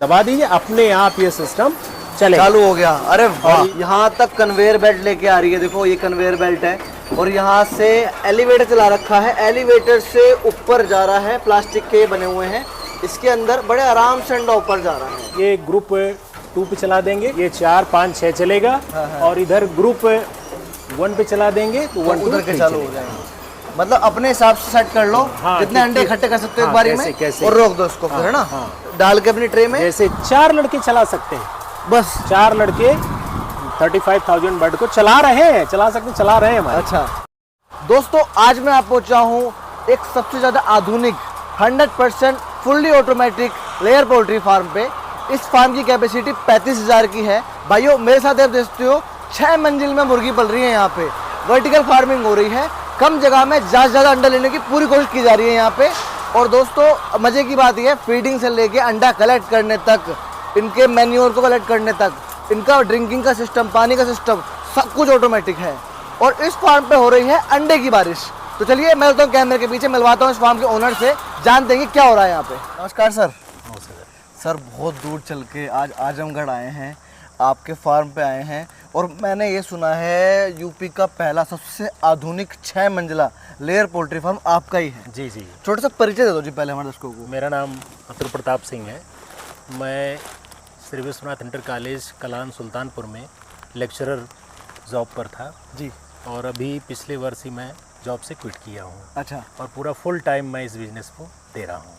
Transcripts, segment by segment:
दबा दीजिए, अपने आप ये सिस्टम चले चालू हो गया। अरे वाह, यहाँ तक कन्वेयर बेल्ट लेके आ रही है। देखो ये कन्वेयर बेल्ट है और यहाँ से एलिवेटर चला रखा है। एलिवेटर से ऊपर जा रहा है, प्लास्टिक के बने हुए हैं। इसके अंदर बड़े आराम से अंडा ऊपर जा रहा है। ये ग्रुप 2 पे चला देंगे, ये 4, 5, 6 चलेगा। और इधर ग्रुप 1 पे चला देंगे तो 1, 2, उधर के 3 चालू हो जाएंगे। मतलब अपने हिसाब से सेट कर लो, हाँ, कितने अंडे इकट्ठे कर सकते हो एक बारी में, कैसे और रोक दो इसको फिर, है ना, डाल के अपनी ट्रे में। जैसे 4 लड़के चला सकते हैं, बस 4 लड़के 35,000 बर्ड को चला रहे हैं, चला सकते, चला रहे हैं हमारे। अच्छा दोस्तों, आज मैं आप पहुंचा हूँ एक सबसे ज़्यादा आधुनिक 100% fully automatic layer poultry farm पे। इस फार्म की कैपेसिटी 35,000 की है। भाइयों मेरे साथ आप देखते हो 6 मंजिल में मुर्गी पल रही है। यहाँ पे वर्टिकल फार्मिंग हो रही है। कम जगह में ज़्यादा से ज़्यादा अंडा लेने की पूरी कोशिश की जा रही है यहाँ पे। और दोस्तों मज़े की बात यह है, फीडिंग से लेके अंडा कलेक्ट करने तक, इनके मैन्योर को कलेक्ट करने तक, इनका ड्रिंकिंग का सिस्टम, पानी का सिस्टम, सब कुछ ऑटोमेटिक है। और इस फार्म पे हो रही है अंडे की बारिश। तो चलिए मैं तो कैमरे के पीछे मिलवाता हूँ इस फार्म के ओनर से, जानते हैं कि क्या हो रहा है यहाँ पे। नमस्कार सर। सर बहुत दूर चल के आज आजमगढ़ आए हैं, आपके फार्म पे आए हैं, और मैंने ये सुना है यूपी का पहला सबसे आधुनिक 6 मंजिला लेयर पोल्ट्री फार्म आपका ही है। जी जी। छोटा सा परिचय दे दो जी पहले हमारे दर्शकों को। मेरा नाम अतुल प्रताप सिंह है। मैं श्री विश्वनाथ इंटर कॉलेज कलान सुल्तानपुर में लेक्चरर जॉब पर था जी, और अभी पिछले वर्ष ही मैं जॉब से क्विट किया हूँ। अच्छा, और पूरा फुल टाइम मैं इस बिजनेस को दे रहा हूँ।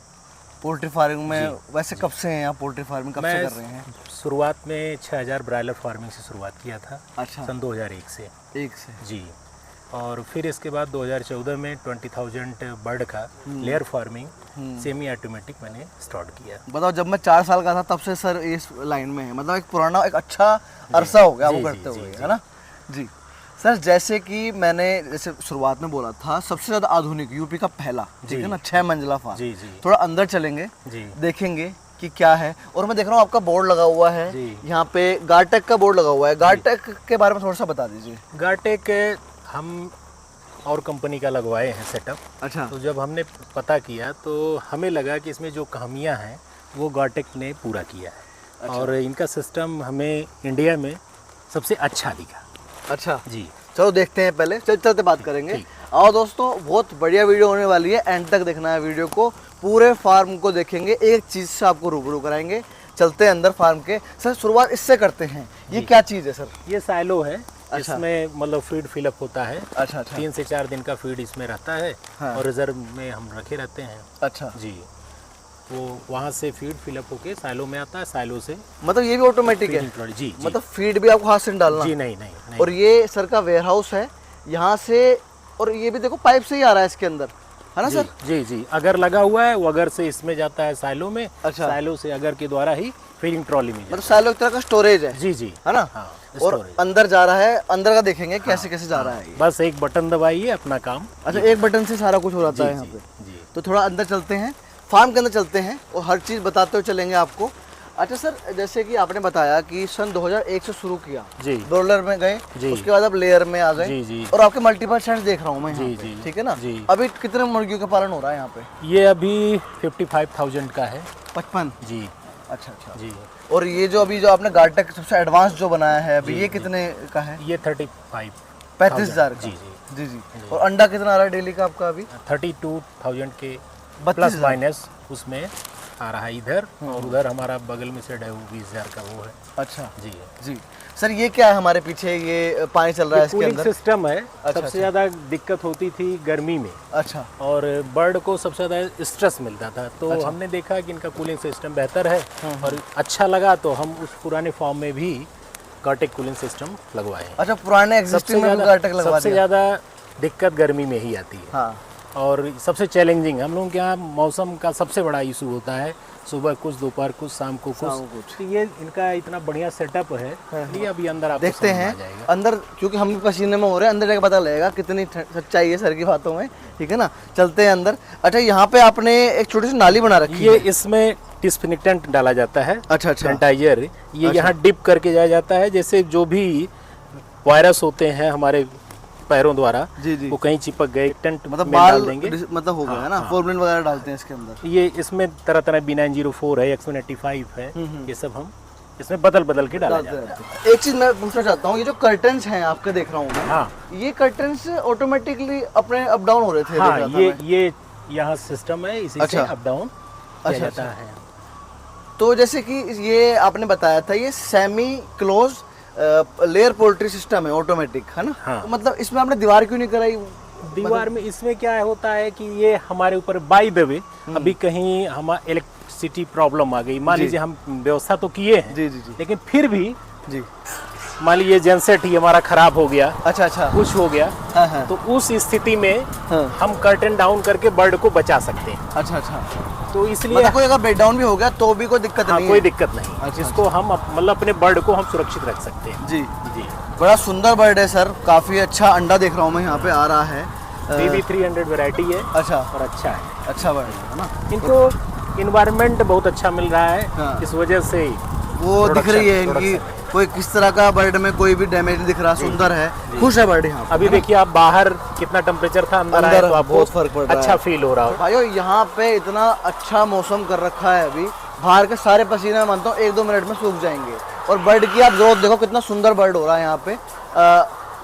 पोल्ट्री फार्मिंग में वैसे कब से हैं आप? पोल्ट्री फार्मिंग कब से कर रहे हैं? शुरुआत में 6000 ब्रायलर फार्मिंग से शुरुआत किया था। अच्छा, सन 2001 से। एक से जी। और फिर इसके बाद 2014 में 20,000 बर्ड का लेयर फार्मिंग सेमी ऑटोमेटिक मैंने स्टार्ट किया। बताओ, जब मैं 4 साल का था तब से सर इस लाइन में है, मतलब एक पुराना एक अच्छा अरसा हो गया वो करते हुए, है ना जी। सर जैसे कि मैंने जैसे शुरुआत में बोला था, सबसे ज़्यादा आधुनिक यूपी का पहला, ठीक है ना, 6 मंजिला फार्म। जी जी। थोड़ा अंदर चलेंगे जी, देखेंगे कि क्या है। और मैं देख रहा हूँ आपका बोर्ड लगा हुआ है यहाँ पे, गार्टेक का बोर्ड लगा हुआ है। गार्टेक के बारे में थोड़ा सा बता दीजिए। गार्टेक हम और कंपनी का लगवाए हैं सेटअप। अच्छा, तो जब हमने पता किया तो हमें लगा कि इसमें जो खामियां हैं वो गार्टेक ने पूरा किया है। अच्छा। और इनका सिस्टम हमें इंडिया में सबसे अच्छा दिखा। अच्छा जी, चलो देखते हैं, पहले चलते बात करेंगे। आओ दोस्तों, बहुत बढ़िया वीडियो होने वाली है, एंड तक देखना है वीडियो को, पूरे फार्म को देखेंगे, एक चीज़ से आपको रूबरू कराएंगे। चलते हैं अंदर फार्म के। सर शुरुआत इससे करते हैं, ये क्या चीज़ है सर? ये साइलो है। अच्छा। इसमें मतलब फीड फिलअप होता है। अच्छा अच्छा 3 से 4 दिन का फीड इसमें रहता है। हाँ। और रिजर्व में हम रखे रहते हैं। अच्छा जी, वो वहाँ से फीड फिलअप होके साइलो में आता है। साइलो से मतलब ये भी ऑटोमेटिक है? जी जी। मतलब फीड भी आपको हाथ से डालना? जी नहीं। और ये सर का वेयर हाउस है यहाँ से, और ये भी देखो पाइप से ही आ रहा है इसके अंदर, है ना सर? जी जी। अगर लगा हुआ है वो अगर से इसमें जाता है साइलो में। अच्छा। साइलो से अगर के द्वारा ही फीडिंग ट्रॉली में मतलब सालों की तरह का स्टोरेज है? जी जी, है ना? हाँ, और storage। अंदर जा रहा है, अंदर का देखेंगे कैसे कैसे जा रहा है ये। बस एक बटन दबाइए, अपना काम। अच्छा, एक बटन से सारा कुछ हो जाता है यहाँ पे। जी। तो थोड़ा अंदर चलते हैं, फार्म के अंदर चलते हैं और हर चीज़ बताते हुए चलेंगे आपको। अच्छा सर, जैसे कि आपने बताया कि सन 2001 से शुरू किया, जी, ब्रॉयलर में गए, जी। उसके बाद अब लेयर में आ गए। जी जी। और आपके मल्टीपल सेंट देख रहा हूँ मैं यहाँ जी, पे, जी। ठीक है ना जी। अभी कितने मुर्गियों का पालन हो रहा है यहाँ पे? ये अभी 55,000 का है। 55? जी। अच्छा अच्छा जी। और ये जो अभी जो आपने गार्टेक सबसे एडवांस जो बनाया है अभी, ये कितने का है? ये 35,000। 35,000 का? जी जी जी जी। और अंडा कितना आ रहा है डेली का आपका अभी? 32,000 के 32,000 प्लस माइनस उसमें आ रहा है इधर। और उधर हमारा बगल में सेड है, वो 20,000 का वो है। अच्छा जी जी। सर ये क्या है हमारे पीछे, ये पानी चल रहा है इसके कूलिंग अंदर? सिस्टम है। अच्छा। सबसे ज़्यादा दिक्कत होती थी गर्मी में, अच्छा और बर्ड को सबसे ज़्यादा स्ट्रेस मिलता था। तो हमने देखा कि इनका कूलिंग सिस्टम बेहतर है और अच्छा लगा, तो हम उस पुराने फॉर्म में भी गार्टेक कूलिंग सिस्टम लगवाए हैं। अच्छा, पुराने एग्जिस्टिंग में भी गार्टेक लगवा सबसे दिया? ज़्यादा दिक्कत गर्मी में ही आती है। हाँ। और सबसे चैलेंजिंग हम लोगों के यहाँ मौसम का सबसे बड़ा इशू होता है, सुबह कुछ, दोपहर कुछ, शाम को कुछ। तो ये इनका इतना बढ़िया सेटअप है। ये अभी अंदर आपको देखते समझ में हैं आ जाएगा। अंदर, क्योंकि हम भी पसीने में हो रहे हैं, अंदर जाके पता लगेगा कितनी सच्चाई है सर की बातों में, ठीक है ना? चलते हैं अंदर। अच्छा, यहाँ पे आपने एक छोटी सी नाली बना रखी है। ये इसमें डिसइंफेक्टेंट डाला जाता है। अच्छा अच्छा। सैनिटाइजर ये यहाँ डिप करके जाया जाता है। जैसे जो भी वायरस होते हैं हमारे पैरों द्वारा जी जी, वो कहीं चिपक गए, टेंट मतलब में डाल बाल देंगे। मतलब हो गया है ना, हाँ। फॉर्मलिन वगैरह डालते हैं इसके अंदर। ये इसमें तरह तरह B904 है, X185 है, ये सब हम इसमें बदल बदल के डाला डालते जाता है। रहते हैं। एक चीज मैं पूछना चाहता हूँ, ये जो कर्टन्स हैं आपके देख रहा हूँ मैं, हाँ ये कर्टन्स ऑटोमेटिकली अपने अप डाउन हो रहे थे, हाँ, देख रहा था ये मैं। ये यहाँ सिस्टम है, इसी से अच्छा। अप डाउन किया अच्छा, जाता है। तो जैसे कि ये आपने बताया था, ये semi close layer poultry system है, ऑटोमेटिक, है ना? हाँ। तो मतलब इसमें आपने दीवार क्यों नहीं कराई? दीवार में इसमें क्या होता है कि ये हमारे ऊपर बाय द वे अभी कहीं हम इलेक्ट्रिसिटी प्रॉब्लम आ गई, मान जी। लीजिए हम व्यवस्था तो किए हैं, जी जी जी लेकिन फिर भी जी। मान लीजिए जेनसेट ही हमारा खराब हो गया, अच्छा अच्छा, कुछ हो गया, हाँ हाँ तो उस स्थिति में हाँ, हम कर्टन डाउन करके बर्ड को बचा सकते हैं। अच्छा अच्छा, तो इसलिए मतलब कोई अगर ब्रेकडाउन भी हो गया तो भी कोई दिक्कत हाँ, नहीं कोई है? दिक्कत नहीं, अच्छा, इसको हम मतलब अपने बर्ड को हम सुरक्षित रख सकते हैं। जी। जी। बड़ा सुंदर बर्ड है सर, काफी अच्छा अंडा देख रहा हूँ मैं यहाँ पे आ रहा है। BB300 वैरायटी है अच्छा, और अच्छा है। अच्छा बर्ड है ना? इनको इन्वायरमेंट बहुत अच्छा मिल रहा है, हाँ। इस वजह से वो दिख रही है इनकी, प्रोडक्शन। कोई किस तरह का बर्ड में कोई भी डैमेज नहीं दिख रहा, सुंदर है, खुश है बर्ड यहाँ पे। अभी देखिए आप बाहर कितना टेम्परेचर था, अंदर आए अंदर तो आपको बहुत फर्क पड़ रहा अच्छा है। फील हो रहा हो। भाइयों यहाँ पे इतना अच्छा मौसम कर रखा है अभी, बाहर के सारे पसीने मैं मानता हूँ 1-2 मिनट में सूख जाएंगे। और बर्ड की आप ग्रोथ देखो, कितना सुंदर बर्ड हो रहा है यहाँ पे।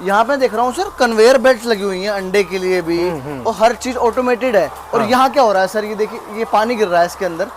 यहाँ पे देख रहा हूँ सर, कन्वेयर बेल्ट लगी हुई हैं अंडे के लिए भी, और हर चीज ऑटोमेटेड है। और यहाँ क्या हो रहा है सर, ये देखिए, ये पानी गिर रहा है इसके अंदर,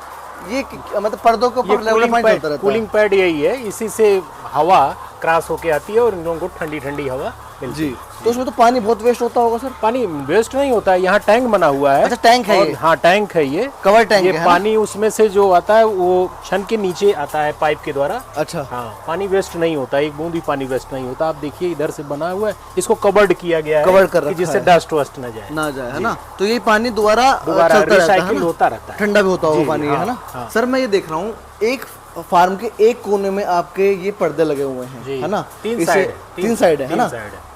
ये मतलब पर्दों के ये ऊपर रेगुलर पानी चलता रहता है। कूलिंग पैड यही है, इसी से हवा क्रॉस होके आती है और इन लोगों को ठंडी ठंडी हवा मिलती जी। है। तो उसमें तो पानी बहुत वेस्ट होता होगा सर? पानी वेस्ट नहीं होता है, यहाँ टैंक बना हुआ है। अच्छा, टैंक है और ये? हाँ, टैंक है ये, कवर टैंक ये है ना? पानी उसमें से जो आता है वो छन के नीचे आता है पाइप के द्वारा। अच्छा, हाँ, पानी वेस्ट नहीं होता, एक बूंद भी पानी वेस्ट नहीं होता। आप देखिए इधर से बना हुआ है, इसको कवर्ड किया गया है, कवर्ड कर कि रखा जिससे है। डस्ट वस्ट न जाए, ना जाए, है ना? तो ये पानी दोबारा दोबारा चलता रहता है रिसाइकिल ना? होता रहता है। ठंडा भी होता होगा जी, पानी, हाँ, है ना? हाँ। सर मैं ये देख रहा हूँ, एक फार्म के एक कोने में आपके ये पर्दे लगे हुए हैं, जी। है ना? तीन इसे- साइड तीन साइड है ना? साइड है।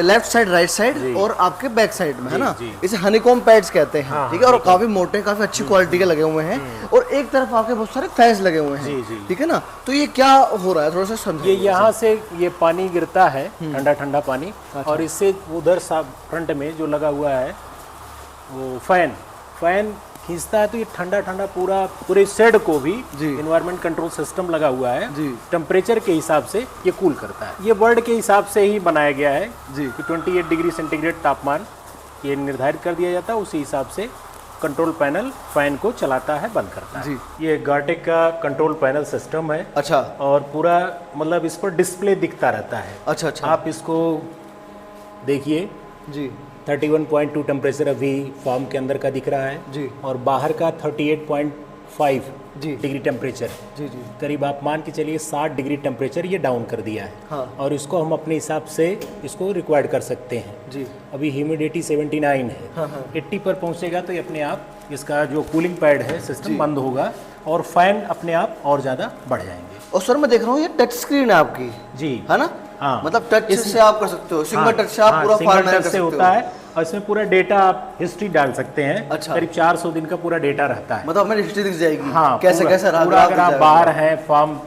लेफ्ट साइड, राइट साइड जी। और आपके बैक साइड में, है जी, ना? जी। इसे हनीकॉम पैड्स कहते हैं, हाँ, ठीक है? और honeycomb। काफी मोटे, काफी अच्छी क्वालिटी के लगे हुए हैं, और एक तरफ आपके बहुत सारे फैंस लगे हुए हैं, जी, जी। ठीक है ना? तो ये क्या हो रहा है, थोड़ा सा ये समझिए। यहाँ से ये पानी गिरता है, ठंडा ठंडा पानी, और इससे उधर फ्रंट में जो लगा हुआ है वो फैन खींचता है, तो ये ठंडा ठंडा पूरे शेड को भी जी। इन्वायरमेंट कंट्रोल सिस्टम लगा हुआ है, जी। टेम्परेचर के हिसाब से ये कूल करता है। ये बर्ड के हिसाब से ही बनाया गया है जी। कि 28 डिग्री सेंटीग्रेड तापमान ये निर्धारित कर दिया जाता है, उसी हिसाब से कंट्रोल पैनल फैन को चलाता है, बंद करता है। जी। ये गार्टेक का कंट्रोल पैनल सिस्टम है, अच्छा और पूरा मतलब इस पर डिस्प्ले दिखता रहता है। अच्छा अच्छा, आप इसको देखिए, जी 31.2 टेम्परेचर अभी फार्म के अंदर का दिख रहा है, जी और बाहर का 38.5 जी डिग्री टेम्परेचर, जी जी, करीब आप मान के चलिए 60 डिग्री टेम्परेचर ये डाउन कर दिया है। हाँ और इसको हम अपने हिसाब से इसको रिक्वायर्ड कर सकते हैं। जी, अभी ह्यूमिडिटी 79 है, हाँ हाँ 80 पर पहुंचेगा तो ये अपने आप इसका जो कूलिंग पैड है सिस्टम बंद होगा, और फैन अपने आप और ज़्यादा बढ़ जाएंगे। और सर मैं देख रहा हूँ ये टच स्क्रीन है आपकी, जी है ना? हाँ, मतलब टच से आप कर सकते हो, सिंगल टच से आप पूरा सिंगल फार्म मैनेज टच कर से सकते होता हो। है, और इसमें पूरा डेटा आप हिस्ट्री डाल सकते हैं। अच्छा। करीब 400 दिन का पूरा डेटा रहता है। मतलब हमें हिस्ट्री दिख जाएगी, हाँ, कैसे कैसे रहा, पूरा ग्राफ अगर दिख आप जाएगा। बाहर हैं, फार्म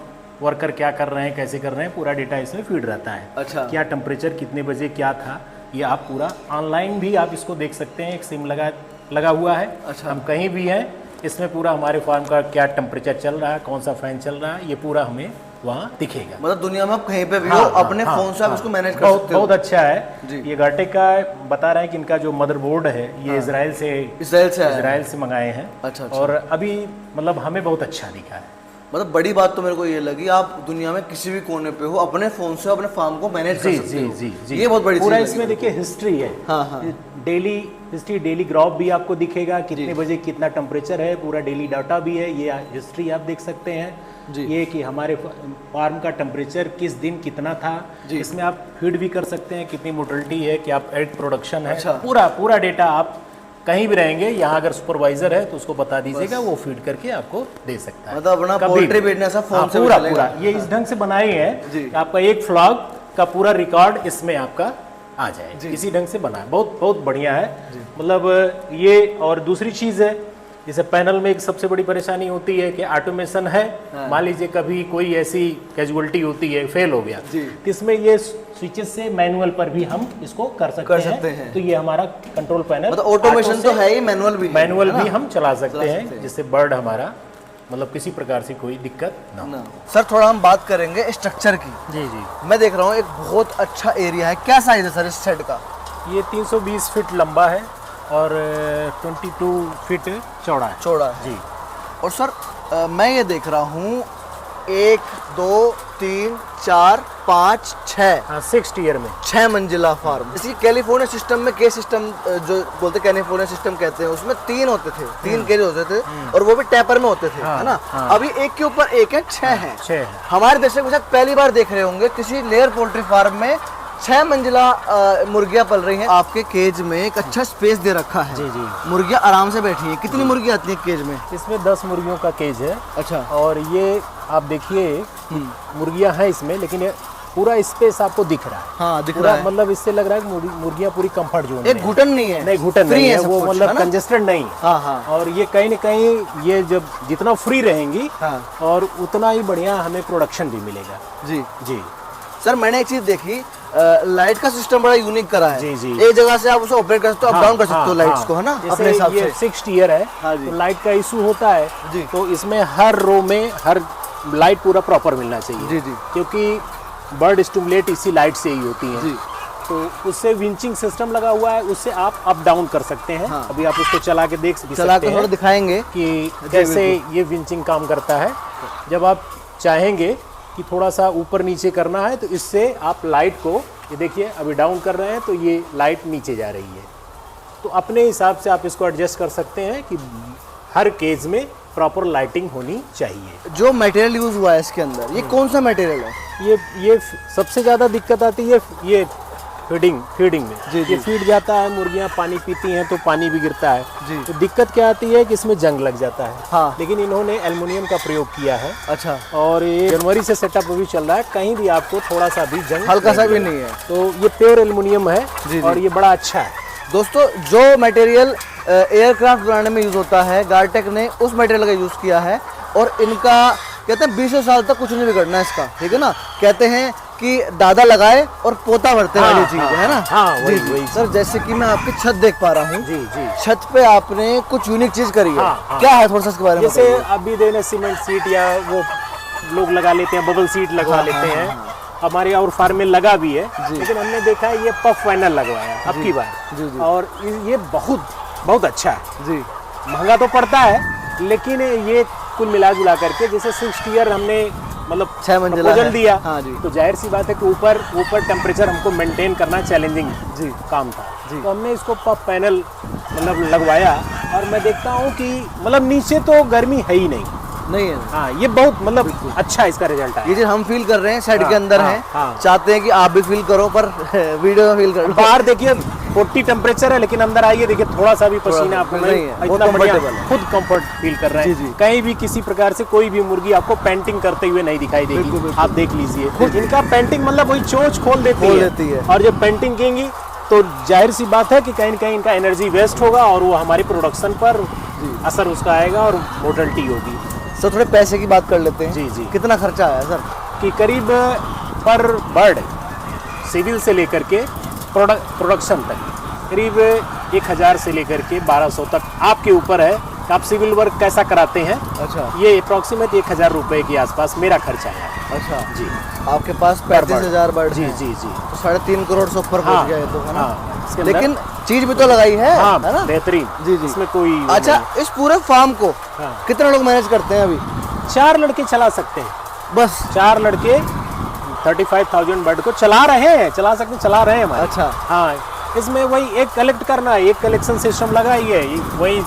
वर्कर क्या कर रहे हैं, कैसे कर रहे हैं, पूरा डेटा इसमें फीड रहता है। अच्छा। क्या टेम्परेचर कितने बजे क्या था, ये आप पूरा ऑनलाइन भी आप इसको देख सकते हैं। एक सिम लगा हुआ है। अच्छा। हम कहीं भी हैं, इसमें पूरा हमारे फार्म का क्या टेम्परेचर चल रहा है, कौन सा फैन चल रहा है, ये पूरा हमें वहाँ दिखेगा। मतलब दुनिया में आप कहीं पे भी हाँ, हो, हाँ, अपने हाँ, फोन से आप हाँ, इसको मैनेज कर बहुत सकते हो। बहुत अच्छा है। जी। ये गार्टेक का बता रहे हैं कि इनका जो मदरबोर्ड है ये इजराइल से इसराइल से मंगाए हैं। अच्छा, अच्छा। और अभी मतलब हमें बहुत अच्छा दिखा है। मतलब बड़ी बात तो मेरे को ये लगी, आप दुनिया में किसी भी कोने पे हो, अपने फोन से अपने फार्म को मैनेज कर जी सकते जी हो। जी जी, ये बहुत बड़ी पूरा चीज़ इसमें लगी। देखिए हिस्ट्री है। हाँ हाँ डेली हिस्ट्री, डेली ग्राफ भी आपको दिखेगा, कितने बजे कितना टेम्परेचर है, पूरा डेली डाटा भी है, ये हिस्ट्री आप देख सकते हैं। जी। ये कि हमारे फार्म का टेम्परेचर किस दिन कितना था, जी। इसमें आप फीड भी कर सकते हैं, कितनी मोटिलिटी है, क्या एग प्रोडक्शन है। अच्छा। पूरा डेटा आप कहीं भी रहेंगे, यहाँ अगर सुपरवाइजर है तो उसको बता दीजिएगा, वो फीड करके आपको दे सकता है। मतलब अपना कभी पोल्ट्री भी। बिजनेस फोन हाँ, से भी पूरा चलेगा। ये इस ढंग से बनाए हैं जी। कि आपका एक फ्लॉग का पूरा रिकॉर्ड इसमें आपका आ जाए। जी। इसी ढंग से बना है, बहुत बहुत बढ़िया है। मतलब ये, और दूसरी चीज़ है जैसे पैनल में एक सबसे बड़ी परेशानी होती है कि ऑटोमेशन है, मान लीजिए कभी कोई ऐसी कैजुअलिटी होती है, फेल हो गया, जी। तो इसमें ये स्विचेस से मैनुअल पर भी मतलब इसको कर सकते हैं। तो ये हमारा कंट्रोल पैनल, मतलब ऑटोमेशन तो है ही, मैनुअल भी भी हम चला सकते हैं, जिससे बर्ड हमारा मतलब किसी प्रकार से कोई दिक्कत ना हो। सर थोड़ा हम बात करेंगे स्ट्रक्चर की। जी जी, मैं देख रहा हूँ एक बहुत अच्छा एरिया है, क्या साइज है सर इस शेड का? ये 320 फीट लंबा है और 22 फीट चौड़ा है। चौड़ा है जी। और सर मैं ये देख रहा हूँ 1 2 3 4 5 6 हाँ, 6 टियर में 6 मंजिला फार्म। इसी कैलिफोर्निया सिस्टम में के सिस्टम जो बोलते कैलिफोर्निया सिस्टम कहते हैं, उसमें 3 होते थे, 3 केज होते थे और वो भी टैपर में होते थे, है ना? अभी एक के ऊपर एक है, 6 है। 6 है। हमारे दर्शक के साथ पहली बार देख रहे होंगे किसी लेयर पोल्ट्री फार्म में 6 मंजिला मुर्गियां पल रही हैं। आपके केज में एक अच्छा स्पेस दे रखा है। जी जी। मुर्गियां आराम से बैठी हैं। कितनी मुर्गियां आती हैं केज में? इसमें 10 मुर्गियों का केज है। अच्छा। और ये आप देखिए मुर्गियां हैं इसमें, लेकिन ये पूरा स्पेस आपको दिख रहा है। हाँ, दिख पूरा रहा है। मतलब इससे लग रहा है कि मुर्गियां पूरी कंफर्ट जोन में एक घुटन नहीं है। नहीं, घुटन फ्री नहीं है, सब वो कुछ, मतलब है ना? कंजेस्टेड नहीं। हाँ हाँ। और ये कहीं न कहीं ये जब जितना फ्री रहेंगी हाँ। और उतना ही बढ़िया हमें प्रोडक्शन भी मिलेगा। जी जी। सर मैंने एक चीज देखी, लाइट का सिस्टम बड़ा यूनिक करा है। जी, जी। एक जगह से आप उसे ऑपरेट कर सकते हो, अप डाउन कर सकते हो लाइट्स को, है ना? अपने हिसाब ये से। 6 टियर है, हाँ जी। तो लाइट का इशू होता है जी। तो इसमें हर रो में हर लाइट पूरा प्रॉपर मिलना चाहिए। जी, जी। क्योंकि बर्ड स्टिमुलेट इसी लाइट से ही होती है। जी। तो उससे विंचिंग सिस्टम लगा हुआ है, उससे आप अप डाउन कर सकते हैं। हाँ। अभी आप उसको चला के देख भी चला सकते के थोड़ा हैं दिखाएंगे कि कैसे ये विंचिंग काम करता है। जब आप चाहेंगे कि थोड़ा सा ऊपर नीचे करना है तो इससे आप लाइट को, ये देखिए अभी डाउन कर रहे हैं तो ये लाइट नीचे जा रही है। तो अपने हिसाब से आप इसको एडजस्ट कर सकते हैं कि हर केज में प्रॉपर लाइटिंग होनी चाहिए। जो मटेरियल यूज हुआ है इसके अंदर, ये कौन सा मटेरियल है? ये सबसे ज़्यादा दिक्कत आती है ये फीडिंग में। जी, जी। ये फीड जाता है, मुर्गियां पानी पीती हैं तो पानी भी गिरता है। जी। तो दिक्कत क्या आती है कि इसमें जंग लग जाता है। हाँ। लेकिन इन्होंने एल्युमिनियम का प्रयोग किया है। अच्छा। और ये जनवरी से सेटअप अभी चल रहा है, कहीं भी आपको थोड़ा सा भी जंग हल्का सा भी लगेगा। नहीं है। तो ये प्योर एल्युमिनियम है। जी, जी। और ये बड़ा अच्छा है। दोस्तों जो मटेरियल एयरक्राफ्ट बनाने में यूज होता है, गार्टेक ने उस मटेरियल का यूज किया है। और इनका कहते हैं 20 साल तक कुछ नहीं बिगड़ना इसका, ठीक है ना? कहते हैं कि दादा लगाए और पोता भरते हाँ, वाली चीज हाँ, है ना? हाँ, वही, जी, जी। वही। सर जैसे कि मैं आपकी छत देख पा रहा हूँ, जी जी। छत पे आपने कुछ यूनिक चीज करी है। हाँ, हाँ। क्या है, थोड़ा सा इसके बारे में जैसे बताइए। अभी देने सीमेंट सीट या वो लोग लगा लेते हैं, बबल सीट लगवा हाँ, लेते हाँ, हैं। हाँ, हमारे और फार्म में लगा भी है, जी। लेकिन हमने देखा है ये पफ पैनल लगवाया अब की बार। जी, जी। और ये बहुत अच्छा है। जी महंगा तो पड़ता है, लेकिन ये कुल मिला जुला करके जैसे 6 टियर हमने मतलब 6 मंजिला प्रपोजल है। दिया, हाँ जी। तो जाहिर सी बात है कि ऊपर टेम्परेचर हमको मेंटेन करना चैलेंजिंग जी। काम था। जी। तो हमने इसको पफ पैनल मतलब लगवाया और मैं देखता हूँ कि मतलब नीचे तो गर्मी है ही नहीं। नहीं है। हाँ, ये बहुत मतलब अच्छा इसका रिजल्ट है। ये जो हम फील कर रहे हैं सेट हाँ, के अंदर हाँ, है, हाँ। चाहते हैं कि आप भी फील करो, पर वीडियो में फील करो। बाहर देखिए 40 टेम्परेचर है, लेकिन अंदर आइए देखिए थोड़ा सा भी पसीना आपको नहीं है, बहुत इतना बढ़िया comfortable है। खुद कंफर्ट फील कर रहे जी, हैं। जी। कहीं भी किसी प्रकार से कोई भी मुर्गी आपको पेंटिंग करते हुए नहीं दिखाई बिल्कुल, देगी। बिल्कुल। आप देख लीजिए इनका पेंटिंग मतलब वही चोंच खोल देती है। और जब पेंटिंग करेंगी तो जाहिर सी बात है कि कहीं न कहीं इनका एनर्जी वेस्ट होगा और वो हमारी प्रोडक्शन पर असर उसका आएगा और मोर्टलिटी होगी। सर थोड़े पैसे की बात कर लेते हैं। जी, जी। कितना खर्चा आया सर? कि करीब पर बर्ड सिविल से लेकर के प्रोडक्शन तक करीब 1000 से लेकर के 1200 तक आपके ऊपर है कि आप सिविल वर्क कैसा कराते हैं। अच्छा। ये अप्रॉक्सीमेट 1000 रुपए के आसपास मेरा खर्चा है। अच्छा जी। आपके पास 35,000 बर्ड जी हैं। जी जी। तो 3.5 करोड़ से ऊपर पहुंच गया है तो, है ना? हाँ, इसके अंदर- लेकिन चीज भी तो लगाई है, हाँ, है ना? बेहतरीन। जी, जी। इसमें कोई वो अच्छा, नहीं। इस पूरे फार्म को हाँ। कितने लोग मैनेज करते हैं अभी? 4 लड़के चला सकते हैं। बस। 4 लड़के 35,000 बर्ड को चला रहे हैं, चला रहे हैं हमारे। अच्छा। हाँ, इसमें वही एक कलेक्ट करना है, एक कलेक्शन सिस्टम लगा ही है। वही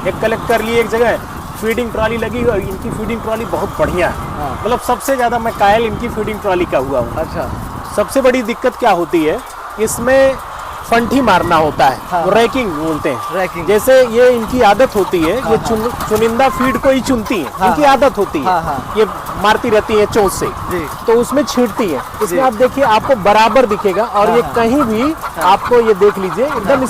एक कलेक्ट कर लिए एक जगह, फीडिंग ट्रॉली लगी हुई। इनकी फीडिंग ट्रॉली बहुत बढ़िया है। हाँ। मतलब सबसे ज़्यादा मैं कायल इनकी फीडिंग ट्रॉली का हुआ हूँ। अच्छा। सबसे बड़ी दिक्कत क्या होती है, इसमें फंठी मारना होता है। हाँ। रैकिंग बोलते हैं। रैकिंग। जैसे ये इनकी आदत होती है, ये चुनिंदा फीड को ही चुनती हैं। हाँ, इनकी हाँ। आदत होती है। हाँ, हाँ। ये मारती रहती है चोंच से, जी। तो उसमें छींटती है। इसमें जी। आप देखिए आपको बराबर दिखेगा और हाँ, ये हाँ। कहीं भी आपको ये देख लीजिए एकदम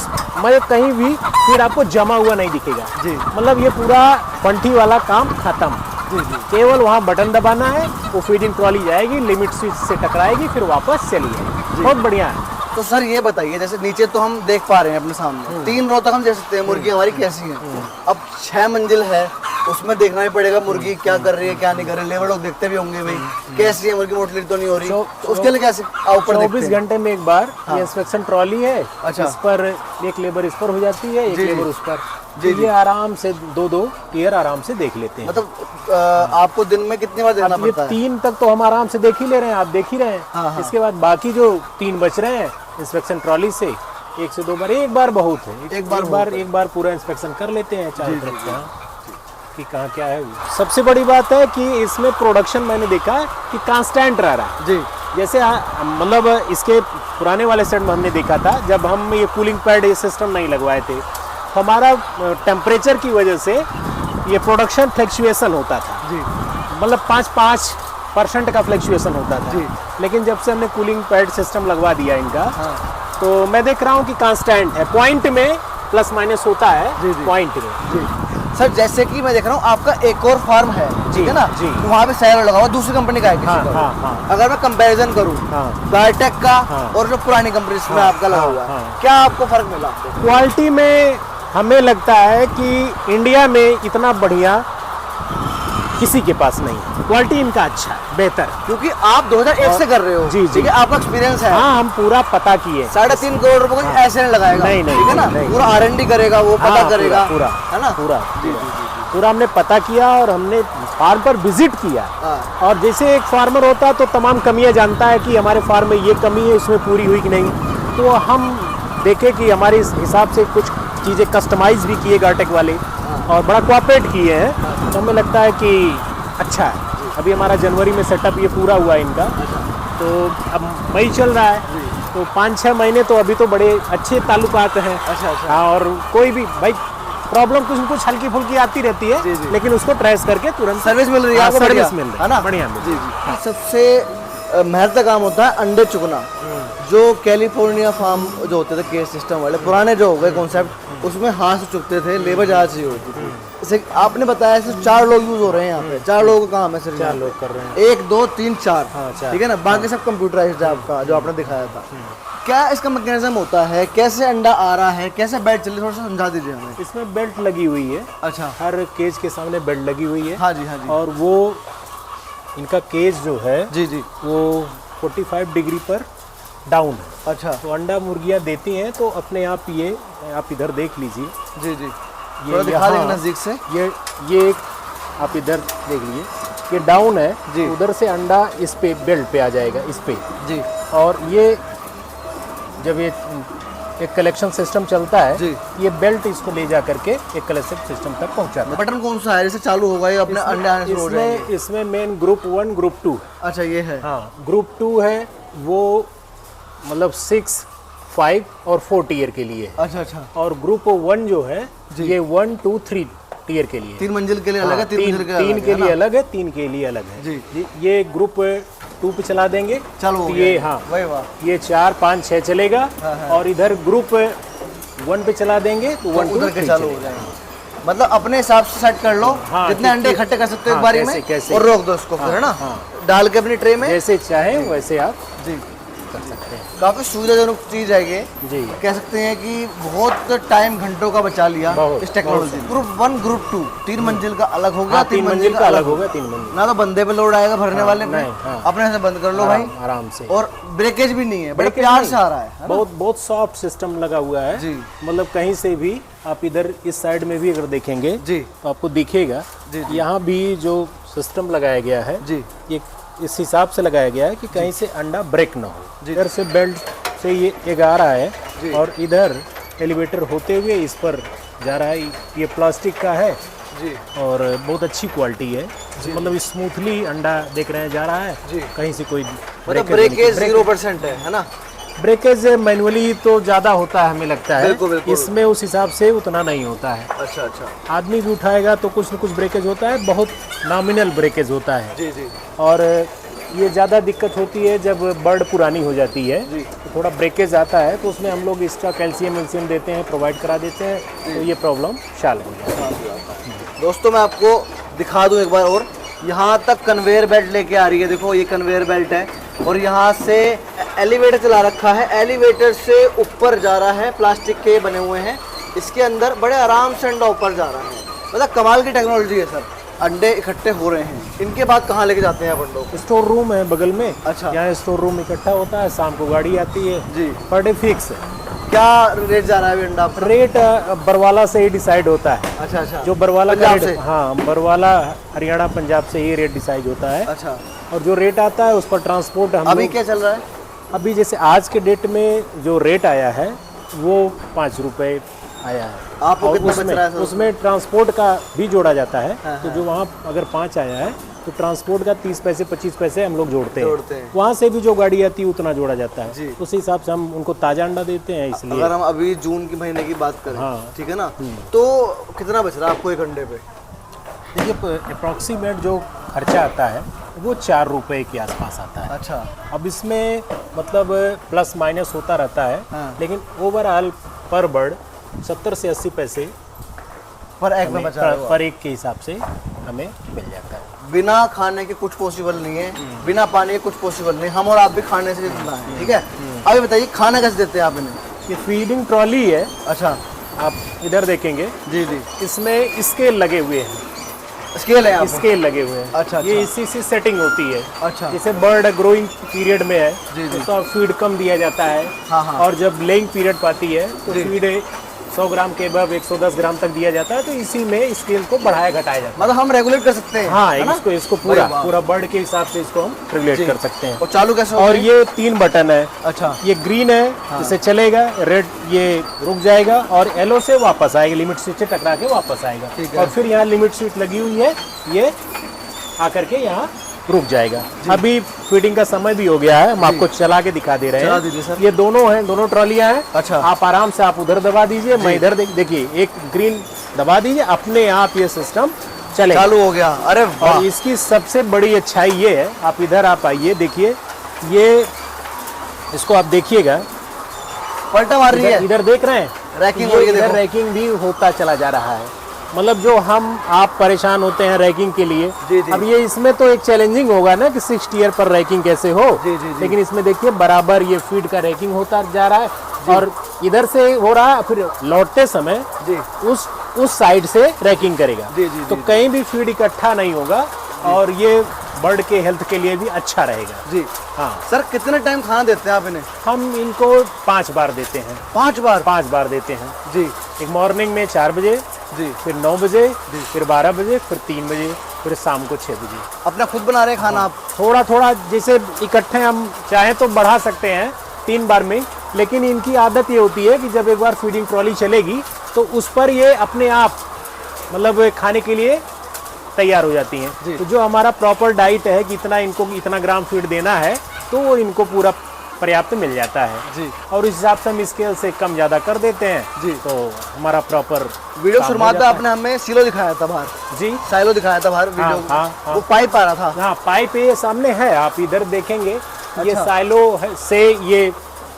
मतलब कहीं भी फीड आपको जमा हुआ नहीं दिखेगा जी। मतलब ये पूरा पंठी वाला काम खत्म। जी जी। केवल वहाँ बटन दबाना है, वो फीडिंग ट्रॉली जाएगी, लिमिट स्विच से टकराएगी, फिर वापस चली जाएगी। बहुत बढ़िया है। तो सर ये बताइए, जैसे नीचे तो हम देख पा रहे हैं अपने सामने 3 रो तक हम देख सकते हैं मुर्गी हमारी कैसी है। अब 6 मंजिल है, उसमें देखना ही पड़ेगा मुर्गी क्या कर रही है क्या नहीं कर रही। लेबर लोग देखते भी होंगे भाई कैसी है मुर्गी, मोटली तो नहीं हो रही, तो उसके लिए कैसे ऊपर 24 घंटे में एक बार ये इंस्पेक्शन ट्रॉली है। अच्छा। इस पर एक लेबर इस पर हो जाती है, एक जी, लेबर जी। उस पर। जी, ये आराम से 2-2 ईयर आराम से देख लेते हैं। मतलब आपको दिन में कितनी बार देखना अब ये पड़ता है? 3 तक तो हम आराम से देख ही ले रहे हैं, आप देख ही रहे हैं। हाँ, हाँ। इसके बाद बाकी जो 3 बच रहे हैं इंस्पेक्शन ट्रॉली से 1 से 2 बार, एक बार बहुत है, एक बार पूरा इंस्पेक्शन कर लेते हैं चारों तरफ से, हाँ, कि कहाँ क्या है। सबसे बड़ी बात है कि इसमें प्रोडक्शन मैंने देखा है कि कांस्टेंट रह रहा है। जी जैसे मतलब इसके पुराने वाले सेट में हमने देखा था, जब हम ये कूलिंग पैड ये सिस्टम नहीं लगवाए थे, हमारा टेम्परेचर की वजह से ये प्रोडक्शन फ्लक्चुएशन होता था। जी मतलब 5% का फ्लक्चुएशन होता था। जी। लेकिन जब से हमने कूलिंग पैड सिस्टम लगवा दिया इनका, हाँ। तो मैं देख रहा हूँ कि कांस्टेंट है। पॉइंट में प्लस माइनस होता है, जी, जी। पॉइंट में। जी सर, जैसे कि मैं देख रहा हूँ आपका एक और फार्म है, ठीक है ना? जी। तो वहाँ पे सैलर लगा हुआ दूसरी कंपनी का है किसी हाँ, का। हाँ, हाँ। अगर मैं कंपैरिजन करूँ हाँ। गायटेक का हाँ। और जो पुरानी कंपनी में हाँ, आपका लगा हाँ, हुआ है, हाँ। क्या आपको फर्क मिला आपको? क्वालिटी में हमें लगता है कि इंडिया में इतना बढ़िया किसी के पास नहीं है। क्वालिटी इनका अच्छा है, बेहतर है। क्योंकि आप 2001 से कर रहे हो, जी, जी। ठीक है, आपका एक्सपीरियंस है। हाँ, हम पूरा पता किए। 3.5 करोड़ रुपए को ऐसे नहीं लगाएगा, नहीं, नहीं, ठीक है ना? नहीं, पूरा R&D करेगा, वो पता हाँ, करेगा, पूरा है ना? पूरा हमने पता किया और हमने फार्म पर विजिट किया। हाँ। और जैसे एक फार्मर होता है तो तमाम कमियां जानता है कि हमारे फार्म में ये कमी है, उसमें पूरी हुई कि नहीं। तो हम देखे कि हमारे इस हिसाब से कुछ चीज़ें कस्टमाइज भी किए गार्टेक वाले और बड़ा कोऑपरेट किए हैं, तो हमें लगता है कि अच्छा है। अभी हमारा जनवरी में सेटअप ये पूरा हुआ है इनका, तो अब मई चल रहा है, तो 5-6 महीने तो अभी तो बड़े अच्छे ताल्लुकात हैं। अच्छा। हाँ, और कोई भी भाई प्रॉब्लम कुछ न कुछ हल्की फुल्की आती रहती है, जी, जी। लेकिन उसको ट्रेस करके तुरंत सर्विस मिल रही है हाँ, आपको, सर्विस बढ़िया, मिल रही है ना? बढ़िया मिल जी रही है। जी। सबसे मेहनत का काम होता है अंडे चुगना। जो कैलिफोर्निया फार्म जो होते थे केस सिस्टम वाले पुराने जो हो गए कॉन्सेप्ट, उसमें हाथ से चुगते थे, लेबर ज़्यादा चाहिए होती थी। जैसे आपने बताया सिर्फ 4 लोग यूज हो रहे हैं यहाँ पे, 4 लोगों का काम है सिर्फ। 4 लोग कर रहे हैं। 1 2 3 4, हाँ, 4। ठीक है ना? बाकी सब कंप्यूटराइज्ड है आपका, जो आपने दिखाया था। क्या इसका मैकेनिज्म होता है, कैसे अंडा आ रहा है, कैसे बेल्ट चल रही है, थोड़ा सा समझा दीजिए हमें। इसमें बेल्ट लगी हुई है, अच्छा। हर केज के सामने बेल्ट लगी हुई है। हाँ जी, हाँ जी। और वो इनका केज जो है जी जी। वो 45 डिग्री पर डाउन है। अच्छा। तो अंडा मुर्गियाँ देती हैं तो अपने आप ये आप इधर देख लीजिए, जी जी। ये थोड़ा दिखा देंगे यहाँ- नज़दीक से। ये एक आप इधर देख लीजिए, ये डाउन है जी। उधर से अंडा इस पे बेल्ट पे आ जाएगा, इस पे। जी और ये जब ये एक कलेक्शन सिस्टम चलता है, जी। ये बेल्ट इसको ले जा करके एक कलेक्शन सिस्टम तक पहुंचाता है। बटन कौन सा है, जैसे चालू होगा ये अपने अंडे आने शुरू हो जाएंगे? इसमें मेन ग्रुप 1 ग्रुप 2। अच्छा, ये है। हाँ, ग्रुप 2 है वो मतलब 6, 5 और 4 टीयर के लिए है। अच्छा अच्छा। और ग्रुप 1 जो है जी। ये 1, 2, 3 टीयर के लिए है। 3 मंजिल के लिए अलग है, हाँ, 3 मंजिल के तीन अलग के है, लिए ना? अलग है, 3 के लिए अलग है। जी। ये ग्रुप 2 पे चला देंगे, चालू हो तो गया ये ये। हाँ वही वाह। ये 4, 5, 6 चलेगा। हाँ, हाँ। और इधर ग्रुप 1 पे चला देंगे तो 1, 2, उधर के 3 चालू हो चलेगा। जाएंगे। मतलब अपने हिसाब से सेट कर लो, हाँ, जितने अंडे कि- इकट्ठे कर सकते हो एक हाँ, बारी कैसे- में, कैसे। और रोक दो उसको फिर, है ना? हाँ। डाल के अपनी ट्रे में। जैसे चाहे वैसे आप जी। कर सकते हैं। काफी सुविधाजनक चीज है ये। जी। कह सकते हैं कि बहुत टाइम घंटों का बचा लिया बहुत, इस टेक्नोलॉजी। बहुत। ग्रुप 1 ग्रुप 2 3 मंजिल का अलग हो गया, हाँ, 3 मंजिल का अलग होगा, 3 मंजिल। ना तो बंदे पे लोड आएगा भरने हाँ, वाले पे, नहीं, हाँ। अपने से बंद कर लो भाई, आराम से। और ब्रेकेज भी नहीं है, बड़े ब्रेकेज प्यार नहीं। से आ रहा है ना? बहुत सॉफ्ट सिस्टम लगा हुआ है जी। मतलब कहीं से भी आप इधर इस साइड में भी अगर देखेंगे जी तो आपको दिखेगा जी, जी। यहाँ भी जो सिस्टम लगाया गया है जी ये इस हिसाब से लगाया गया है कि कहीं से अंडा ब्रेक ना हो। जी। इधर से बेल्ट से ये एक आ रहा जी। है और इधर एलिवेटर होते हुए इस पर जा रहा है। ये प्लास्टिक का है जी और बहुत अच्छी क्वालिटी है, मतलब स्मूथली अंडा देख रहे हैं जा रहा है। जी। कहीं से कोई मतलब ब्रेकेज 0% है ना? ब्रेकेज मैनुअली तो ज़्यादा होता है हमें लगता है, बिल्कुल, बिल्कुल। इसमें उस हिसाब से उतना नहीं होता है। अच्छा अच्छा। आदमी भी उठाएगा तो कुछ न कुछ ब्रेकेज होता है, बहुत नॉमिनल ब्रेकेज होता है। जी जी। और ये ज़्यादा दिक्कत होती है जब बर्ड पुरानी हो जाती है, तो थोड़ा ब्रेकेज आता है, तो उसमें हम लोग इसका कैल्शियम वेल्शियम देते हैं, प्रोवाइड करा देते हैं, तो ये प्रॉब्लम सॉल्व हो जाती है। दोस्तों मैं आपको दिखा दूं एक बार और, यहाँ तक कन्वेयर बेल्ट लेके आ रही है। देखो ये कन्वेयर बेल्ट है और यहाँ से एलिवेटर चला रखा है, एलिवेटर से ऊपर जा रहा है, प्लास्टिक के बने हुए हैं, इसके अंदर बड़े आराम से अंडा ऊपर जा रहा है। मतलब कमाल की टेक्नोलॉजी है सर। अंडे इकट्ठे हो रहे हैं, इनके बाद कहाँ लेके जाते हैं आप अंडों को? स्टोर रूम है बगल में, अच्छा। यहाँ स्टोर रूम इकट्ठा होता है, शाम को गाड़ी आती है जी। पर डे फिक्स है। क्या रेट जा रहा है अभी अंडा? रेट बरवाला से ही डिसाइड होता है। अच्छा अच्छा। जो बरवाला का पंजाब रेट, से? हाँ बरवाला हरियाणा पंजाब से ही रेट डिसाइड होता है। अच्छा। और जो रेट आता है उस पर ट्रांसपोर्ट हम अभी लोग, क्या चल रहा है? अभी जैसे आज के डेट में जो रेट आया है वो 5 रुपये आया है। आपको और कितना बच रहा है सर? उसमें ट्रांसपोर्ट का भी जोड़ा जाता है। हाँ, तो जो वहाँ अगर 5 आया है तो ट्रांसपोर्ट का 30 पैसे 25 पैसे हम लोग जोड़ते हैं। वहाँ से भी जो गाड़ी आती है उतना जोड़ा जाता है। उस हिसाब से हम उनको ताज़ा अंडा देते हैं। इसलिए अगर हम अभी जून के महीने की बात करें, हाँ। ठीक है ना, तो कितना बच रहा है आपको एक अंडे पे? देखिए अप्रॉक्सीमेट जो खर्चा आता है वो 4 रुपए के आसपास आता है। अच्छा। अब इसमें मतलब प्लस माइनस होता रहता है। हाँ। लेकिन ओवरऑल पर बर्ड 70 से 80 पैसे पर एग में बचा रहा पर एक के हिसाब से हमें मिल जाता है। बिना खाने के कुछ पॉसिबल नहीं है, बिना पानी के कुछ पॉसिबल नहीं। हम और आप भी खाने से जिंदा है, ठीक है। अभी बताइए खाना कैसे देते हैं आप इन्हें? ये फीडिंग ट्रॉली है, अच्छा। आप इधर देखेंगे, जी जी। इसमें स्केल लगे हुए हैं। स्केल है यहाँ पे? स्केल लगे हुए हैं। अच्छा, ये अच्छा। इसी से सेटिंग होती है। अच्छा। जैसे बर्ड ग्रोइंग पीरियड में है जी, जी। तो फीड कम दिया जाता है। हाँ, हाँ। और जब लेइंग पीरियड पाती है तो जी। फीड 100 ग्राम के अबव 110 ग्राम तक दिया जाता है। तो इसी में स्केल को बढ़ाया घटाया जाता है। मतलब हम रेगुलेट कर सकते हैं? हाँ, है ना? इसको पूरा बर्ड के हिसाब से इसको हम रेगुलेट कर सकते हैं। और चालू कैसे और होता है? ये 3 बटन है। अच्छा। ये ग्रीन है, इसे चलेगा, रेड ये रुक जाएगा, और येलो से वापस आएगा, लिमिट स्विच से टकरा के वापस आएगा। ठीक है। और फिर यहाँ लिमिट स्विच लगी हुई है, ये आकर के यहाँ रुक जाएगा। अभी फीडिंग का समय भी हो गया है, हम आपको चला के दिखा दे रहे चला हैं। दीजिए सर। ये दोनों हैं, दोनों ट्रॉलियां हैं। अच्छा। आप आराम से आप उधर दबा दीजिए, मैं इधर देखिए, एक ग्रीन दबा दीजिए, अपने आप ये सिस्टम चलेगा। चालू हो गया। अरे वाह। और इसकी सबसे बड़ी अच्छाई ये है, आप इधर आप आइए, देखिए, ये इसको आप देखिएगा, पलटा मार रही है। इधर देख रहे हैं, रैकिंग हो रही है, इधर देखो। रैकिंग भी होता चला जा रहा है। मतलब जो हम आप परेशान होते हैं रैकिंग के लिए, जी, जी। अब ये इसमें तो एक चैलेंजिंग होगा ना कि 6 टियर पर रैकिंग कैसे हो। जी, जी, जी। लेकिन इसमें देखिए बराबर ये फीड का रैकिंग होता जा रहा है, और इधर से हो रहा है, फिर लौटते समय जी। उस साइड से रैकिंग करेगा। जी, जी, तो जी। कहीं भी फीड इकट्ठा नहीं होगा, और ये बर्ड के हेल्थ के लिए भी अच्छा रहेगा। जी। हाँ, सर कितने टाइम खाना देते हैं आप इन्हें? हम इनको 5 बार देते हैं। 5 बार? 5 बार देते हैं। जी एक मॉर्निंग में 4 बजे, जी। फिर 9 बजे, फिर 12 बजे, फिर 3 बजे, फिर शाम को 6 बजे। अपना खुद बना रहे हैं खाना आप? थोड़ा थोड़ा जैसे इकट्ठे हम चाहें तो बढ़ा सकते हैं 3 बार में, लेकिन इनकी आदत ये होती है कि जब एक बार फीडिंग ट्रॉली चलेगी तो उस पर ये अपने आप मतलब खाने के लिए तैयार हो जाती जी। हैं। तो जो हमारा प्रॉपर डाइट है कि इतना इनको इतना ग्राम फीड देना है, तो वो इनको पूरा पर्याप्त मिल जाता है। जी। और इस हिसाब से हम स्केल से कम ज़्यादा कर देते हैं। जी। तो हमारा प्रॉपर वीडियो शुरुआत में आपने हमें सिलो दिखाया था बाहर, जी साइलो दिखाया था बाहर वीडियो। हाँ। वो पाइप आ रहा था। हाँ, पाइप ये सामने है, आप इधर देखेंगे। ये अच्छा। साइलो से ये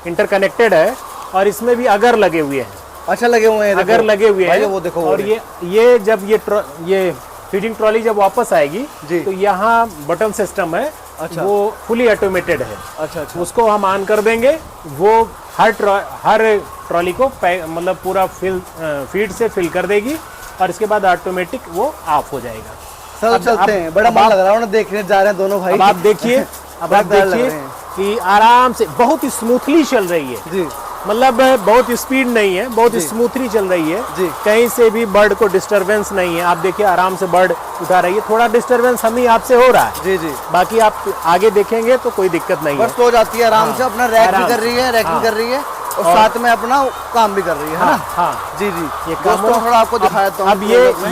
इंटरकनेक्टेड है, और इसमें भी अगर लगे हुए हैं। अच्छा लगे हुए हैं, अगर लगे हुए भाई हैं, वो देखो। और ये जब ये फीडिंग ट्रॉली जब वापस आएगी जी। तो यहाँ बटन सिस्टम है। अच्छा। वो फुली ऑटोमेटेड है। अच्छा अच्छा। उसको हम ऑन कर देंगे, वो हर ट्रॉली को मतलब पूरा फीड से फिल कर देगी, और इसके बाद ऑटोमेटिक वो ऑफ हो जाएगा। सर चलते हैं, बड़ा मन लग रहा है, देखने जा रहे हैं दोनों भाई। अब आप देखिए, अब आप देखिए कि आराम से बहुत ही स्मूथली चल रही है। जी। मतलब बहुत स्पीड नहीं है, बहुत स्मूथली चल रही है। जी। कहीं से भी बर्ड को डिस्टरबेंस नहीं है। आप देखिए आराम से बर्ड उठा रही है, थोड़ा डिस्टरबेंस हम ही आपसे हो रहा है। जी जी। बाकी आप आगे देखेंगे तो कोई दिक्कत नहीं है। बस सो जाती है आराम हाँ, से, अपना रैक भी आराम कर रही है, रैकिंग हाँ। कर रही है, और साथ में अपना काम भी कर रही है ना? हाँ, जी जी। ये काम दोस्तों थोड़ा आपको दिखाया था। अब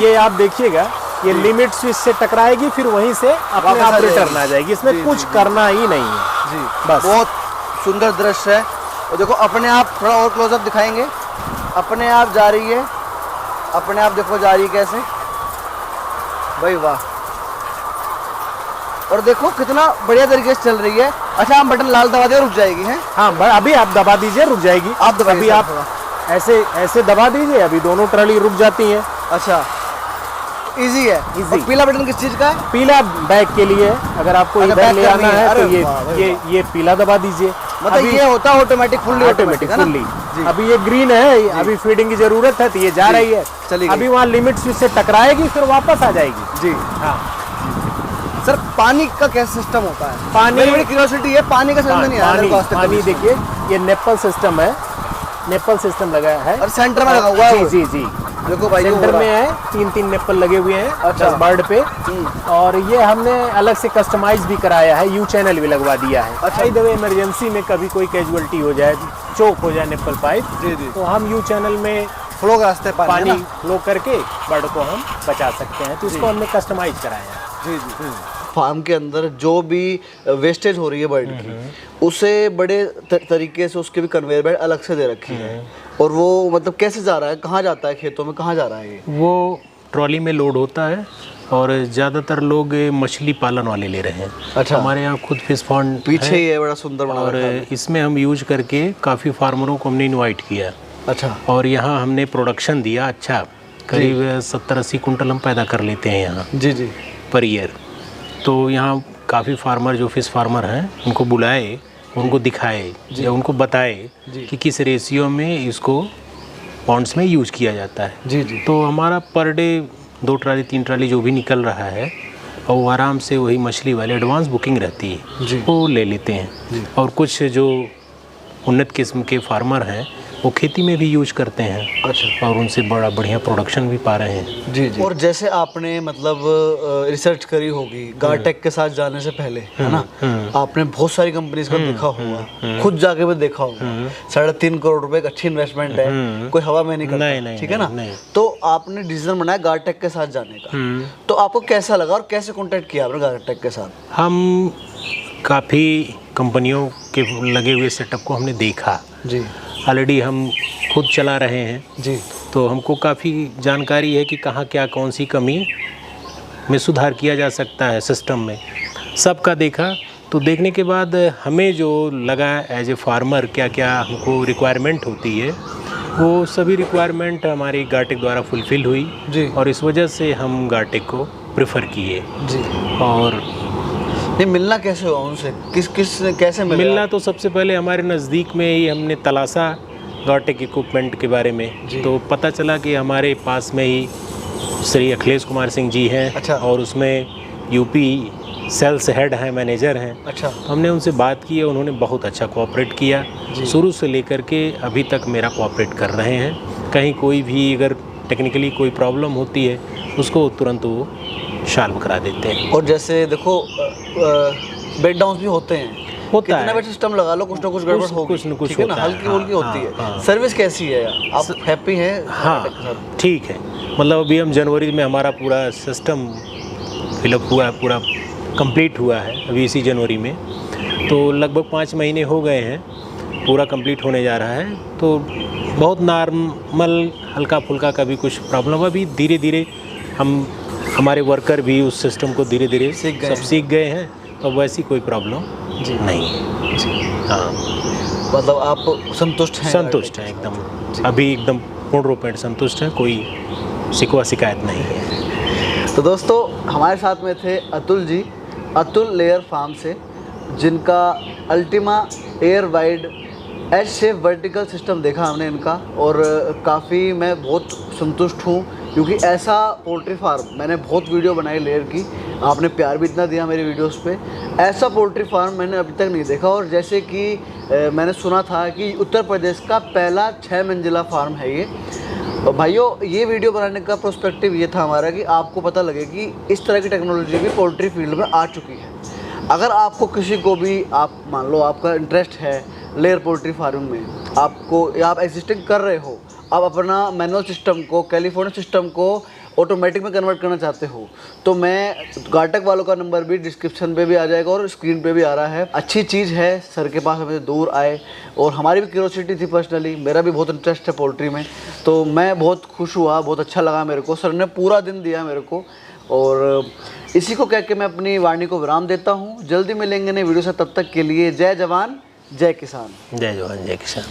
ये आप देखिएगा, ये लिमिट स्विच से टकराएगी, फिर वहीं से अपने वापस आप आ रिटर्न जाएगी। आ जाएगी। इसमें जी, कुछ जी, जी। करना ही नहीं है। जी बस। बहुत सुंदर दृश्य है। और देखो अपने आप, थोड़ा और क्लोजअप दिखाएंगे, अपने आप जा रही है, अपने आप देखो जा रही है कैसे, भाई वाह। और देखो कितना बढ़िया तरीके से चल रही है। अच्छा, हम बटन लाल दबा दे रुक जाएगी है। हाँ, अभी आप दबा दीजिए, रुक जाएगी। आप दबाइए अभी सर आप थोड़ा। ऐसे दबा दीजिए, अभी दोनों ट्रॉली रुक जाती हैं। अच्छा, इजी है। Easy। और पीला बटन किस चीज का है? पीला बैग के लिए है। अगर आपको अच्छा, इधर बैग ले करनी आना है। है तो अरे वाह, भाई ये पीला दबा दीजिए। मतलब ये होता है ऑटोमेटिक, फुल्ली ऑटोमेटिक है ना? फुल्ली। जी। अभी ये ग्रीन है, अभी फीडिंग की जरूरत है तो ये जा रही है। चली गई। अभी वहाँ लिमिट स्विच से टकराएगी, फिर वापस आ जाएगी। जी। हाँ, सर, पानी का क्या सिस्टम होता है? पानी- मेरी बड़ी क्यूरियोसिटी है, पानी का समझ नहीं आया मेरे को आज तक पानी कभी। देखिए, ये नेपल सिस्टम है, नेपल सिस्टम लगा है और सेंटर में लगा हुआ है। जी जी जी। देखो भाई, सेंटर में है, 3 नेपल लगे हुए हैं अच्छा। 10 बर्ड पे। और ये हमने अलग से कस्टमाइज भी कराया है, यू चैनल भी लगवा दिया है। अच्छा। इधर इमरजेंसी में कभी कोई कैजुअलिटी हो जाए, चोक हो जाए नेपल पाइप, जी जी, तो हम यू चैनल में फ्लो का रास्ते पानी है ना? फ्लो करके बर्ड को हम बचा सकते हैं। तो इसको हमने कस्टमाइज कराया है। जी जी। फार्म के अंदर जो भी वेस्टेज हो रही है बर्ड की, उसे बड़े तरीके से उसके भी कन्वेयर बेल्ट अलग से दे रखी है। और वो मतलब कैसे जा रहा है, कहाँ जाता है, खेतों में कहाँ जा रहा है ये? वो ट्रॉली में लोड होता है और ज़्यादातर लोग मछली पालन वाले ले रहे हैं। अच्छा। हमारे यहाँ खुद फिश पॉन्ड पीछे ही है, बड़ा सुंदर बना और रखा है। इसमें हम यूज करके काफ़ी फार्मरों को हमने इनवाइट किया अच्छा। और यहाँ हमने प्रोडक्शन दिया। अच्छा, करीब 70-80 कुंटल हम पैदा कर लेते हैं यहाँ जी जी। Per year. तो यहाँ काफ़ी फार्मर जो फिश फार्मर हैं उनको बुलाए, उनको दिखाए या उनको बताए कि किस रेशियो में इसको पॉन्ड्स में यूज किया जाता है। जी जी। तो हमारा पर डे 2 ट्राली 3 ट्राली जो भी निकल रहा है, और वो आराम से वही मछली वाले एडवांस बुकिंग रहती है जी। वो ले लेते हैं। और कुछ जो उन्नत किस्म के फार्मर हैं वो खेती में भी यूज करते हैं। अच्छा। और उनसे बड़ा बढ़िया प्रोडक्शन भी पा रहे हैं। जी जी। और जैसे आपने मतलब रिसर्च करी होगी गार्टेक के साथ जाने से पहले, है ना? आपने बहुत सारी कंपनीज का देखा होगा, खुद जाके भी देखा होगा। 3.5 करोड़ रुपए एक अच्छी इन्वेस्टमेंट है, कोई हवा में नहीं करता। नहीं, ठीक है ना? नहीं। तो आपने डिसीजन बनाया गार्टेक के साथ जाने का, तो आपको कैसा लगा और कैसे कॉन्टेक्ट किया आपने गार्टेक के साथ? हम काफ़ी कंपनियों के लगे हुए सेटअप को हमने देखा। जी ऑलरेडी हम खुद चला रहे हैं जी। तो हमको काफ़ी जानकारी है कि कहाँ क्या कौन सी कमी में सुधार किया जा सकता है सिस्टम में। सबका देखा, तो देखने के बाद हमें जो लगा एज ए फार्मर क्या क्या हमको रिक्वायरमेंट होती है, वो सभी रिक्वायरमेंट हमारी गार्टेक द्वारा फुलफ़िल हुई जी। और इस वजह से हम गार्टेक को प्रेफर किए। जी। और नहीं, मिलना कैसे हुआ उनसे, किस कैसे मिलना तो सबसे पहले हमारे नज़दीक में ही हमने तलाशा गार्टेक इक्विपमेंट के बारे में, तो पता चला कि हमारे पास में ही श्री अखिलेश कुमार सिंह जी हैं। अच्छा। और उसमें यूपी सेल्स हेड हैं, मैनेजर हैं। अच्छा। हमने उनसे बात की, उन्होंने बहुत अच्छा कोऑपरेट किया। शुरू से लेकर के अभी तक मेरा कोऑपरेट कर रहे हैं। कहीं कोई भी अगर टेक्निकली कोई प्रॉब्लम होती है उसको तुरंत वो सॉल्व करा देते हैं। और जैसे देखो ब्रेक डाउन भी होते हैं, होता कितना है, भी सिस्टम लगा लो, कुछ ना कुछ गड़बड़ होगी, कुछ न कुछ ठीक है ना? होता है। हल्की फुल्की होती है। सर्विस कैसी है, आप हैप्पी हैं? हाँ, ठीक है। मतलब अभी हम जनवरी में हमारा पूरा सिस्टम फिलअप हुआ है, पूरा कंप्लीट हुआ है अभी इसी जनवरी में। तो लगभग 5 महीने हो गए हैं, पूरा कंप्लीट होने जा रहा है। तो बहुत नॉर्मल हल्का फुल्का कभी कुछ प्रॉब्लम, अभी धीरे धीरे हमारे वर्कर भी उस सिस्टम को धीरे धीरे सब सीख गए हैं। तो वैसी कोई प्रॉब्लम नहीं है। हाँ, मतलब आप संतुष्ट हैं? संतुष्ट हैं एकदम, अभी एकदम पूर्ण रूप में संतुष्ट है, कोई शिकवा शिकायत नहीं है। तो दोस्तों, हमारे साथ में थे अतुल जी, अतुल लेयर फार्म से, जिनका Ultima air wide H shape vertical system देखा हमने इनका, और काफ़ी मैं बहुत संतुष्ट हूँ, क्योंकि ऐसा पोल्ट्री फार्म मैंने बहुत वीडियो बनाई लेयर की, आपने प्यार भी इतना दिया मेरी वीडियोस पे। ऐसा पोल्ट्री फार्म मैंने अभी तक नहीं देखा। और जैसे कि मैंने सुना था कि उत्तर प्रदेश का पहला 6 मंजिला फार्म है ये। भाइयों, ये वीडियो बनाने का प्रोस्पेक्टिव ये था हमारा कि आपको पता लगे कि इस तरह की टेक्नोलॉजी भी पोल्ट्री फील्ड में आ चुकी है। अगर आपको किसी को भी, आप मान लो आपका इंटरेस्ट है लेयर पोल्ट्री फार्मिंग में, आप एग्जिस्टिंग कर रहे हो, आप अपना मैनुअल सिस्टम को, कैलिफोर्निया सिस्टम को ऑटोमेटिक में कन्वर्ट करना चाहते हो, तो मैं गार्टेक वालों का नंबर भी डिस्क्रिप्शन पे भी आ जाएगा और स्क्रीन पे भी आ रहा है। अच्छी चीज़ है, सर के पास हमें दूर आए, और हमारी भी क्यूरियोसिटी थी पर्सनली, मेरा भी बहुत इंटरेस्ट है पोल्ट्री में, तो मैं बहुत खुश हुआ, बहुत अच्छा लगा मेरे को। सर ने पूरा दिन दिया मेरे को, और इसी को कह के मैं अपनी वाणी को विराम देता हूँ। जल्दी मिलेंगे नए वीडियो से, तब तक के लिए जय जवान जय किसान। जय जवान जय किसान।